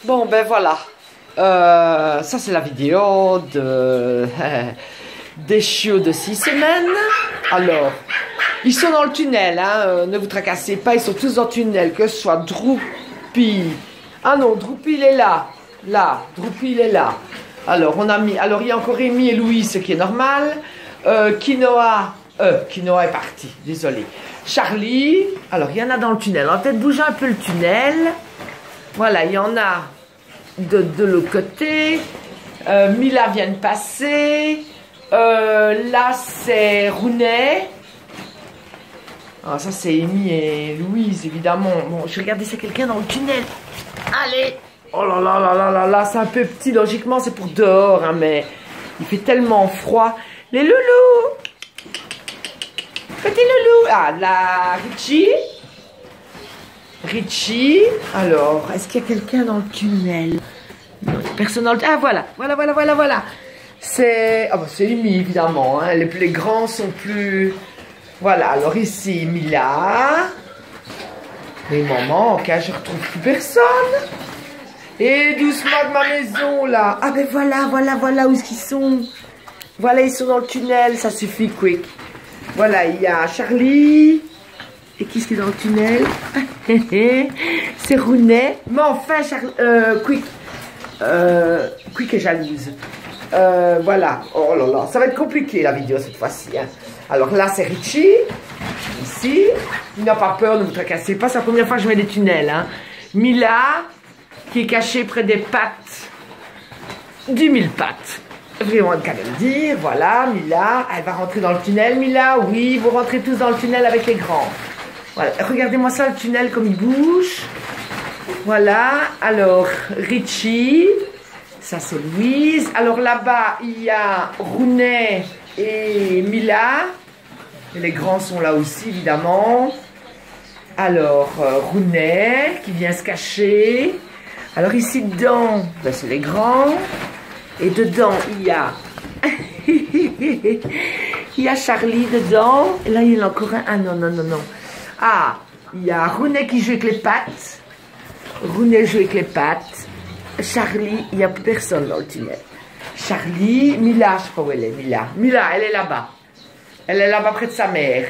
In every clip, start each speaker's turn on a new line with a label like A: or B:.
A: Bon, ben voilà. Ça, c'est la vidéo des chiots de 6 semaines. Alors, ils sont dans le tunnel, hein, ne vous tracassez pas, ils sont tous dans le tunnel, que ce soit Droopy. Ah non, Droopy, il est là. Là, Droopy, il est là. Alors, on a mis. Alors, il y a encore Amy et Louis, ce qui est normal. Quinoa est parti, désolé. Charlie, alors, il y en a dans le tunnel. On va peut-être bouger un peu le tunnel. Voilà, il y en a de l'autre côté. Mila vient de passer. Là, c'est Rounet. Ah, ça, c'est Amy et Louise, évidemment. Bon, je regardais, c'est quelqu'un dans le tunnel. Allez! Oh là là là là là là, c'est un peu petit. Logiquement, c'est pour dehors, hein, mais il fait tellement froid. Les loulous! Petit loulou! Ah, la Richie. Alors, est-ce qu'il y a quelqu'un dans le tunnel? Non, personne dans le tunnel. Ah, voilà. C'est Amy, évidemment. Hein. Les grands sont plus... Voilà, alors ici, Mila. Mais maman, ok, je retrouve plus personne. Et doucement de ma maison, là. Ah, ben voilà où est-ce qu'ils sont. Voilà, ils sont dans le tunnel, ça suffit, quick. Voilà, il y a Charlie. Et qui est-ce qui est dans le tunnel? C'est Rounet. Mais enfin, Quick. Quick est jalouse. Voilà. Oh là là, ça va être compliqué la vidéo cette fois-ci. Hein. Alors là, c'est Richie. Ici. Il n'a pas peur, ne vous tracassez pas. C'est la première fois que je mets des tunnels. Hein. Mila, qui est cachée près des pattes du mille-pattes. Vraiment le cas de le dire. Voilà, Mila. Elle va rentrer dans le tunnel. Mila, oui, vous rentrez tous dans le tunnel avec les grands. Voilà, regardez-moi ça, le tunnel, comme il bouge. Voilà, alors, Richie. Ça, c'est Louise. Alors, là-bas, il y a Rounet et Mila. Et les grands sont là aussi, évidemment. Alors, Rounet, qui vient se cacher. Alors, ici, dedans, ben, c'est les grands. Et dedans, il y a... il y a Charlie dedans. Et là, il y en a encore un. Ah, non. Ah, il y a Rounet qui joue avec les pattes. Rounet joue avec les pattes. Charlie, il n'y a plus personne dans le tunnel. Charlie, Mila, je sais pas où elle est, Mila. Mila, elle est là-bas. Elle est là-bas près de sa mère.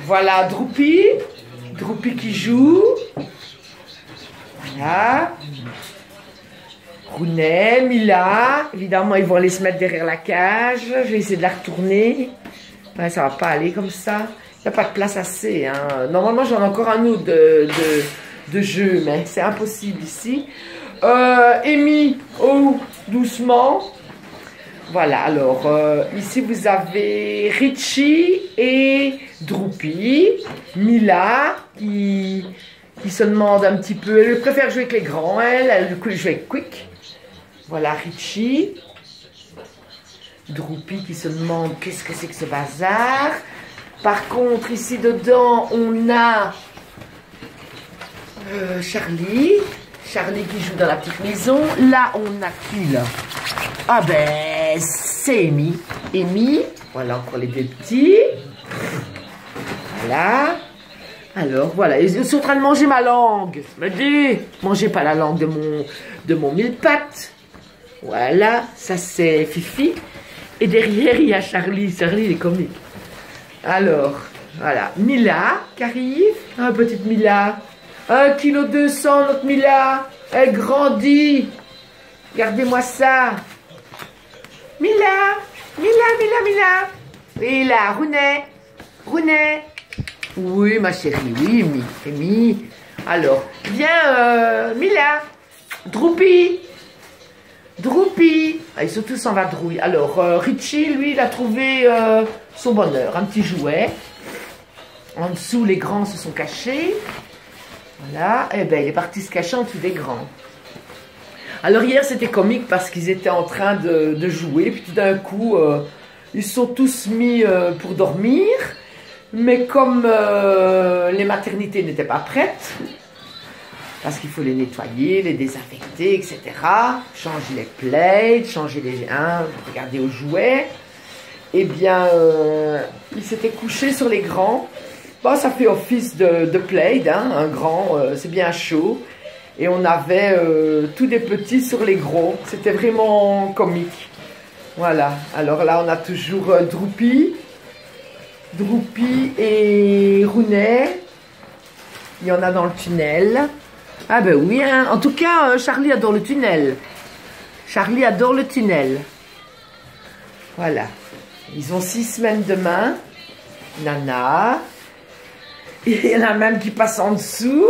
A: Voilà, Droopy. Droopy qui joue. Voilà. Rounet, Mila. Évidemment, ils vont aller se mettre derrière la cage. Je vais essayer de la retourner. Ouais, ça va pas aller comme ça. Il n'y a pas de place assez. Hein. Normalement, j'en ai encore un autre de jeu, mais c'est impossible ici. Amy, oh, doucement. Voilà, alors, ici, vous avez Richie et Droopy. Mila, qui se demande un petit peu. Elle préfère jouer avec les grands, elle joue avec Quick. Voilà, Richie. Droopy qui se demande qu'est-ce que c'est que ce bazar. Par contre, ici dedans, on a Charlie. Charlie qui joue dans la petite maison. Là, on a qui, là? Ah ben, c'est Amy. Amy. Voilà, encore les deux petits. Voilà. Alors, voilà. Ils sont en train de manger ma langue. Me dis, mangez pas la langue de mon mille-pattes. Voilà. Ça, c'est Fifi. Et derrière, il y a Charlie. Charlie, il est comique. Alors, voilà. Mila qui arrive. Ah, petite Mila. 1,2 kg, notre Mila. Elle grandit. Regardez-moi ça. Mila. Et là, Rounet. Oui, ma chérie. Oui, Amy. Alors, viens, Mila. Droopy. Ah, ils sont tous en vadrouille. Alors, Richie, lui, il a trouvé son bonheur. Un petit jouet. En dessous, les grands se sont cachés. Voilà. Eh ben, il est parti se cacher en dessous des grands. Alors, hier, c'était comique parce qu'ils étaient en train de jouer. Puis tout d'un coup, ils se sont tous mis pour dormir. Mais comme les maternités n'étaient pas prêtes, parce qu'il faut les nettoyer, les désinfecter, etc. Changer les plates, changer les... regarder aux jouets. Eh bien, ils s'étaient couchés sur les grands. Bon, ça fait office de plaid, hein, un grand, c'est bien chaud. Et on avait tous des petits sur les gros. C'était vraiment comique. Voilà. Alors là, on a toujours Droupi et Rounet. Il y en a dans le tunnel. Ah ben oui, hein. En tout cas, Charlie adore le tunnel. Charlie adore le tunnel. Voilà. Ils ont 6 semaines demain. Nana. Et il y en a même qui passent en dessous.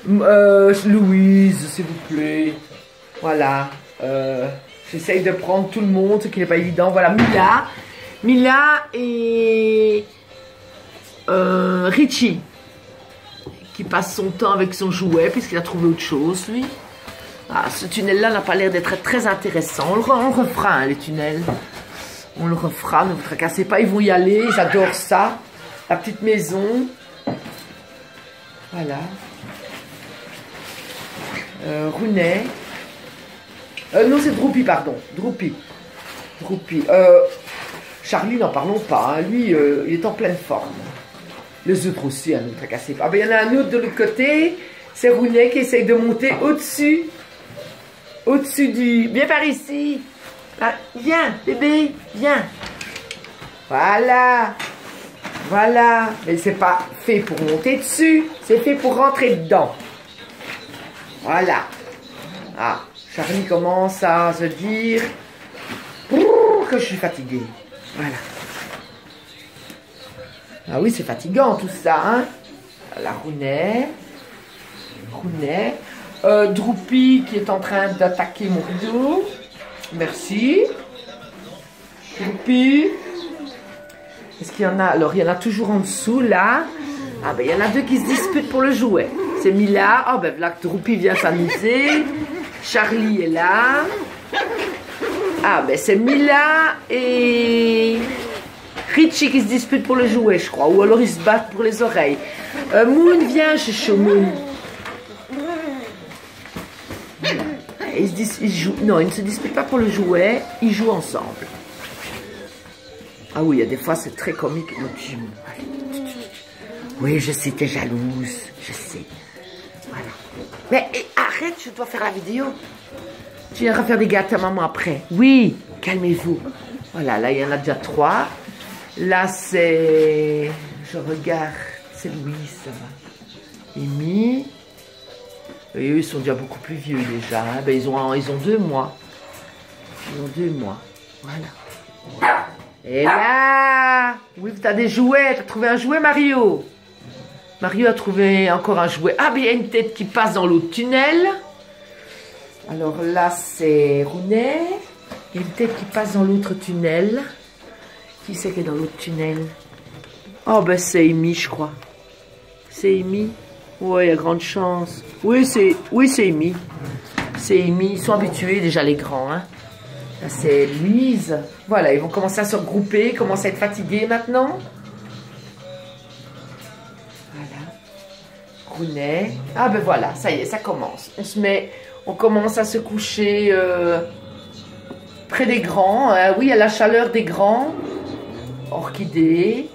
A: Louise, s'il vous plaît. Voilà. J'essaye de prendre tout le monde, ce qui n'est pas évident. Voilà, Mila et Richie, qui passe son temps avec son jouet, puisqu'il a trouvé autre chose, lui. Ah, ce tunnel-là n'a pas l'air d'être très intéressant. On le refera, hein, les tunnels. On le refera, ne vous tracassez pas, ils vont y aller. J'adore ça. La petite maison. Voilà. Rounet. Non, c'est Droupi, pardon. Droupi. Charlie, n'en parlons pas. Hein. Lui, il est en pleine forme. Les autres aussi, hein, ne vous tracassez pas. Ah, ben, il y en a un autre de l'autre côté. C'est Rounet qui essaye de monter au-dessus. Au-dessus du... Viens par ici. Ah, viens, bébé. Viens. Voilà. Voilà. Mais c'est pas fait pour monter dessus. C'est fait pour rentrer dedans. Voilà. Ah, Charlie commence à se dire que je suis fatiguée. Voilà. Ah oui, c'est fatigant tout ça, hein. La Rounet. Droupi qui est en train d'attaquer mon rideau. Merci. Droupi. Est-ce qu'il y en a? Alors, il y en a toujours en dessous, là. Ah ben, il y en a deux qui se disputent pour le jouet. C'est Mila. Oh ben, là, Droupi vient s'amuser. Charlie est là. Ah ben, c'est Mila et Richie qui se disputent pour le jouet, je crois. Ou alors ils se battent pour les oreilles. Moon, viens, Chicho, Moon. Ils jouent. Non, ils ne se disputent pas pour le jouet. Ils jouent ensemble. Ah oui, il y a des fois, c'est très comique. Oui, je sais, t'es jalouse. Je sais. Voilà. Mais arrête, je dois faire la vidéo. Tu viendras faire des gâteaux à maman après. Oui, calmez-vous. Voilà, là, il y en a déjà 3. Là, c'est... Je regarde. C'est Louise, ça va. Amy. Et eux, ils sont déjà beaucoup plus vieux, déjà. Hein. Ben, ils ont 2 mois. Ils ont 2 mois. Voilà. Et là... Oui, tu as des jouets. Tu as trouvé un jouet, Mario? Mario a trouvé encore un jouet. Ah, mais il y a une tête qui passe dans l'autre tunnel. Alors là, c'est Rounet. Il y a une tête qui passe dans l'autre tunnel. Qui c'est qui est dans l'autre tunnel? Oh, ben c'est Amy, je crois. C'est Amy. Ouais, il y a grande chance. Oui, c'est Amy. C'est Amy. Ils sont habitués déjà, les grands. Hein. Là, c'est Louise. Voilà, ils vont commencer à se regrouper, commencer à être fatigués maintenant. Voilà. Rounet. Ah, ben voilà, ça y est, ça commence. On commence à se coucher près des grands. Oui, à la chaleur des grands. Orchidée.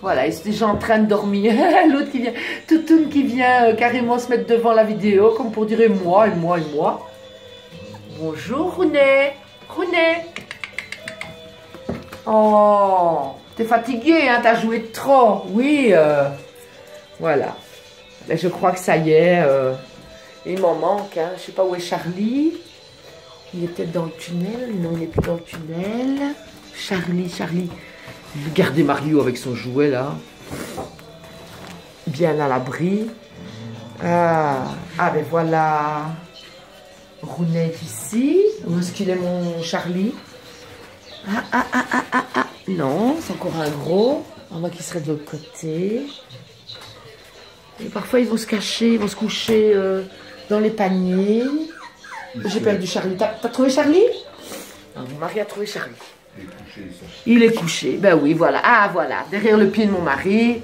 A: Voilà, ils sont déjà en train de dormir. L'autre qui vient, Toutoun qui vient carrément se mettre devant la vidéo, comme pour dire moi, et moi, et moi. Bonjour, Rounet. Rounet. Oh, t'es fatigué, hein, t'as joué de trop. Oui, voilà. Mais je crois que ça y est. Il m'en manque, hein. Je sais pas où est Charlie. Il est peut-être dans le tunnel. Non, il n'est plus dans le tunnel. Charlie. Regardez Mario avec son jouet là. Bien à l'abri. Ah, ben voilà. Rounet ici. Où est-ce qu'il est mon Charlie? Ah. Non, c'est encore un gros. On voit qu'il serait de l'autre côté. Et parfois ils vont se cacher, ils vont se coucher dans les paniers. J'ai perdu Charlie. T'as trouvé Charlie? Non, mon mari a trouvé Charlie. Il est couché, ben oui, voilà. Ah, voilà, derrière le pied de mon mari.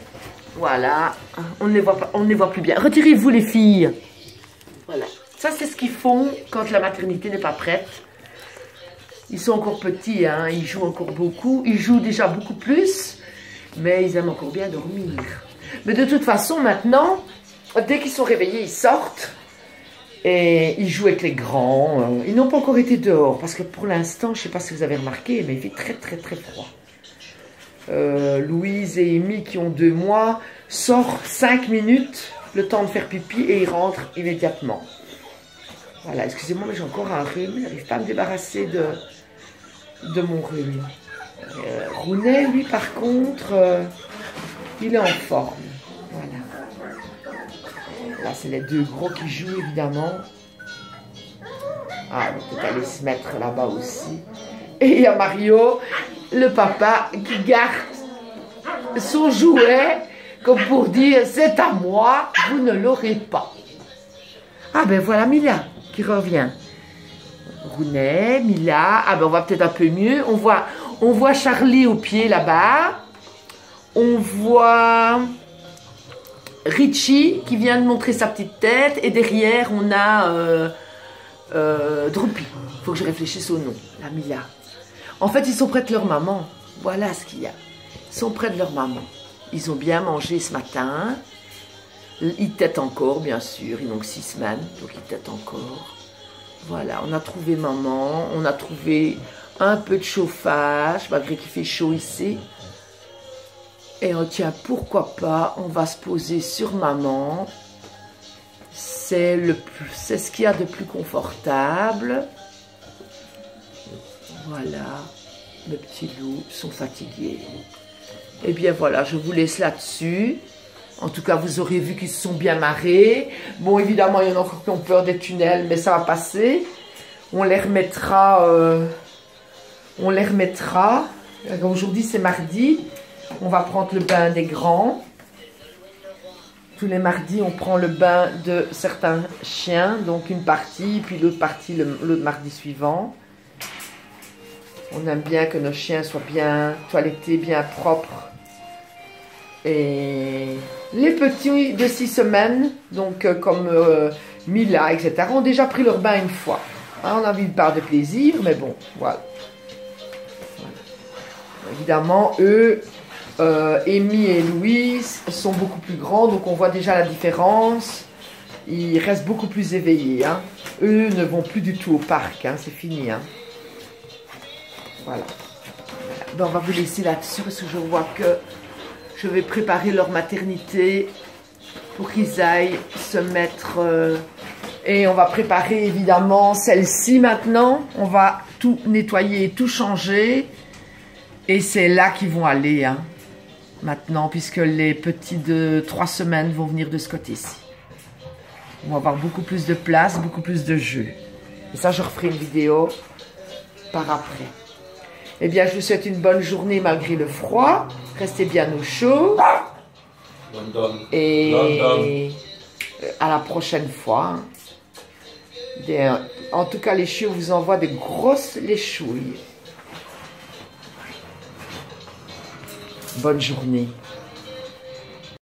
A: Voilà, on ne les voit plus bien. Retirez-vous les filles. Voilà, ça c'est ce qu'ils font quand la maternité n'est pas prête. Ils sont encore petits, hein. Ils jouent encore beaucoup. Ils jouent déjà beaucoup plus, mais ils aiment encore bien dormir. Mais de toute façon, maintenant, dès qu'ils sont réveillés, ils sortent et ils jouent avec les grands. Ils n'ont pas encore été dehors parce que pour l'instant, je ne sais pas si vous avez remarqué, mais il fait très très très froid. Louise et Amy, qui ont 2 mois, sortent 5 minutes, le temps de faire pipi, et ils rentrent immédiatement. Voilà, excusez-moi, mais j'ai encore un rhume. Je n'arrive pas à me débarrasser de mon rhume. Rounet, lui, par contre, il est en forme. Voilà. Là, c'est les 2 gros qui jouent, évidemment. Ah, on peut aller se mettre là-bas aussi. Et il y a Mario, le papa, qui garde son jouet, comme pour dire, c'est à moi, vous ne l'aurez pas. Ah ben voilà Mila qui revient. Rounet, Mila, ah ben on va peut-être un peu mieux. On voit Charlie au pied là-bas. On voit Richie qui vient de montrer sa petite tête. Et derrière, on a Drupi. Il faut que je réfléchisse au nom. La Mila. En fait, ils sont près de leur maman. Voilà ce qu'il y a. Ils sont près de leur maman. Ils ont bien mangé ce matin. Ils têtent encore, bien sûr. Ils n'ont que 6 semaines, donc ils têtent encore. Voilà, on a trouvé maman. On a trouvé un peu de chauffage, malgré qu'il fait chaud ici. Et on tient, pourquoi pas, on va se poser sur maman. C'est ce qu'il y a de plus confortable. Voilà, mes petits loups sont fatigués. Et bien voilà, je vous laisse là-dessus. En tout cas, vous aurez vu qu'ils se sont bien marrés. Bon, évidemment, il y en a encore qui ont peur des tunnels, mais ça va passer. On les remettra. Aujourd'hui, c'est mardi. On va prendre le bain des grands. Tous les mardis, on prend le bain de certains chiens. Donc, une partie, puis l'autre partie, l'autre mardi suivant. On aime bien que nos chiens soient bien toilettés, bien propres. Et les petits de 6 semaines, donc comme Mila, etc., ont déjà pris leur bain une fois. Hein, on a vu une part de plaisir, mais bon, voilà. Évidemment, eux, Amy et Louise, sont beaucoup plus grands, donc on voit déjà la différence. Ils restent beaucoup plus éveillés. Hein. Eux ne vont plus du tout au parc, hein, c'est fini. Hein. Voilà. Ben, on va vous laisser là-dessus parce que je vois que je vais préparer leur maternité pour qu'ils aillent se mettre... et on va préparer évidemment celle-ci maintenant. On va tout nettoyer, tout changer. Et c'est là qu'ils vont aller hein, maintenant, puisque les petits de 3 semaines vont venir de ce côté-ci. On va avoir beaucoup plus de place, beaucoup plus de jeux. Et ça, je referai une vidéo par après. Eh bien, je vous souhaite une bonne journée malgré le froid. Restez bien au chaud. Et à la prochaine fois. En tout cas, les chiots vous envoient de grosses léchouilles. Bonne journée.